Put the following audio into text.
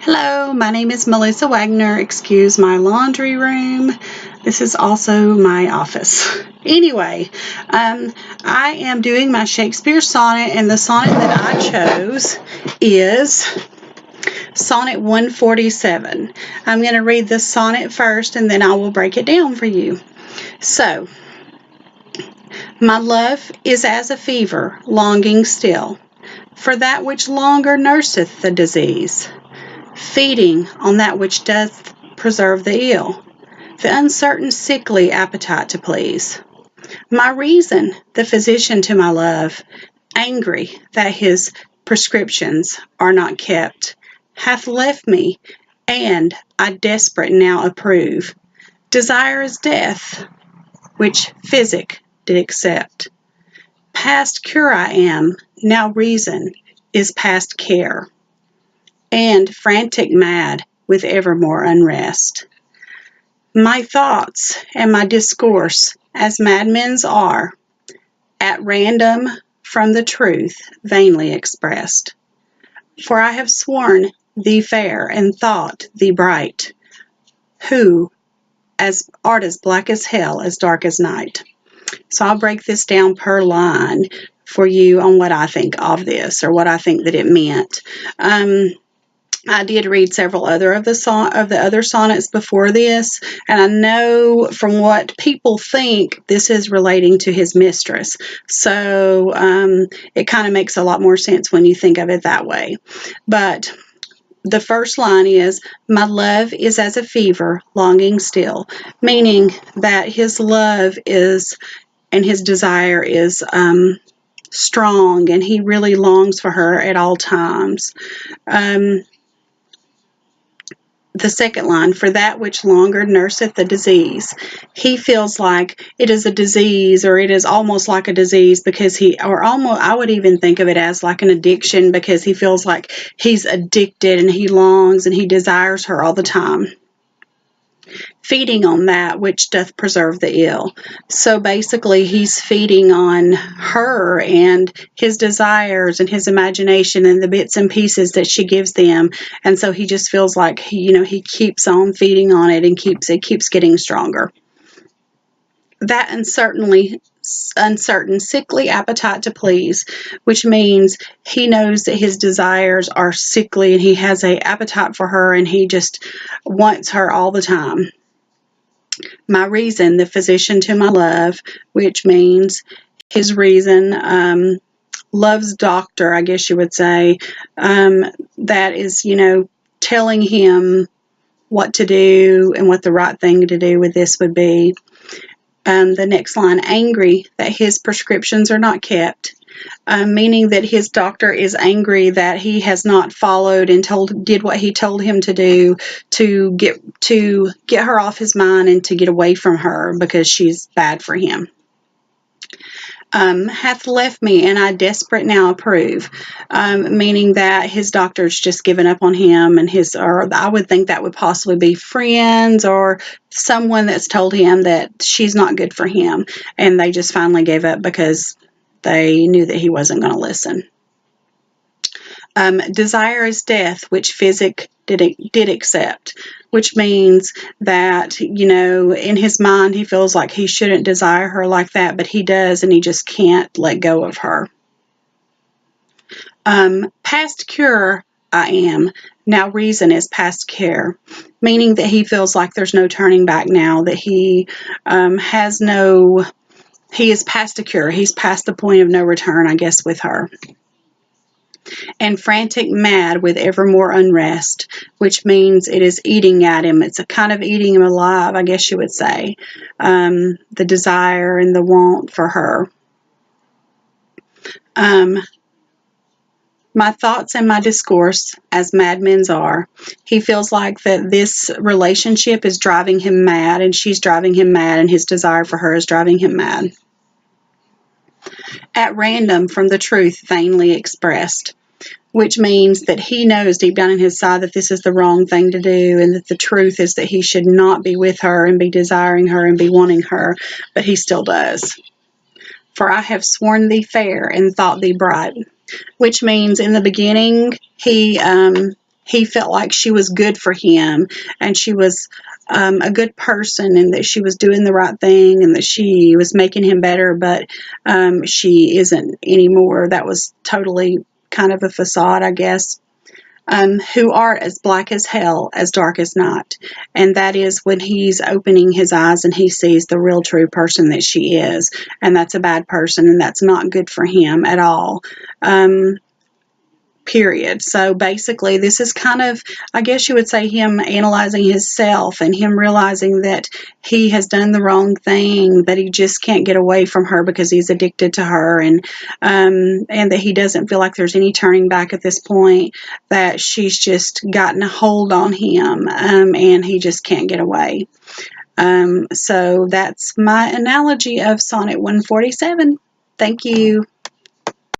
Hello, my name is Melissa Wagner. Excuse my laundry room. This is also my office. Anyway, I am doing my Shakespeare sonnet, and the sonnet that I chose is Sonnet 147. I'm going to read the sonnet first, and then I will break it down for you. So, my love is as a fever, longing still, for that which longer nurseth the disease, feeding on that which doth preserve the ill, the uncertain sickly appetite to please. My reason, the physician to my love, angry that his prescriptions are not kept, hath left me, and I desperate now approve. Desire is death, which physic did accept. Past cure I am, now reason is past care, and frantic mad with evermore unrest. My thoughts and my discourse, as madmen's are, at random from the truth vainly expressed. For I have sworn thee fair and thought thee bright, who art as black as hell, as dark as night. So I'll break this down per line for you on what I think of this, or what I think that it meant. I did read several other of the other sonnets before this, and I know from what people think this is relating to his mistress. So it kind of makes a lot more sense when you think of it that way. But the first line is, my love is as a fever, longing still, meaning that his love is, and his desire is strong, and he really longs for her at all times. The second line, for that which longer nurseth the disease. He feels like it is a disease, or it is almost like a disease, because I would even think of it as like an addiction, because he feels like he's addicted and he longs and he desires her all the time, feeding on that which doth preserve the ill. So basically he's feeding on her and his desires and his imagination and the bits and pieces that she gives them, and so he just feels like he keeps on feeding on it, and it keeps getting stronger. That uncertain sickly appetite to please, which means he knows that his desires are sickly and he has an appetite for her and he just wants her all the time. My reason, the physician to my love, which means his reason, love's doctor, I guess you would say, that is, telling him what to do and what the right thing to do with this would be. The next line, angry that his prescriptions are not kept, meaning that his doctor is angry that he has not followed and did what he told him to do to get her off his mind and to get away from her because she's bad for him. Hath left me, and I desperate now approve, meaning that his doctor's just given up on him, and or I would think that would possibly be friends or someone that's told him that she's not good for him, and they just finally gave up because they knew that he wasn't going to listen. Desire is death, which physic did accept, which means that, in his mind, he feels like he shouldn't desire her like that, but he does, and he just can't let go of her. Past cure I am, now reason is past care, meaning that he feels like there's no turning back now, that he he is past a cure. He's past the point of no return, I guess, with her. And frantic mad with evermore unrest, which means it is eating at him. It's a kind of eating him alive, I guess you would say, the desire and the want for her. My thoughts and my discourse, as madmen's are. He feels like that this relationship is driving him mad, and she's driving him mad, and his desire for her is driving him mad. At random from the truth vainly expressed, which means that he knows deep down in his side that this is the wrong thing to do, and that the truth is that he should not be with her and be desiring her and be wanting her, but he still does. For I have sworn thee fair and thought thee bright, which means in the beginning he he felt like she was good for him, and she was a good person, and that she was doing the right thing, and that she was making him better, but she isn't anymore. That was totally kind of a facade, I guess. Who are as black as hell, as dark as night. And that is when he's opening his eyes and he sees the real true person that she is. And that's a bad person, and that's not good for him at all. Period. So basically, this is kind of, I guess you would say, him analyzing himself and him realizing that he has done the wrong thing, that he just can't get away from her because he's addicted to her, and that he doesn't feel like there's any turning back at this point, that she's just gotten a hold on him, and he just can't get away. So that's my analogy of Sonnet 147. Thank you.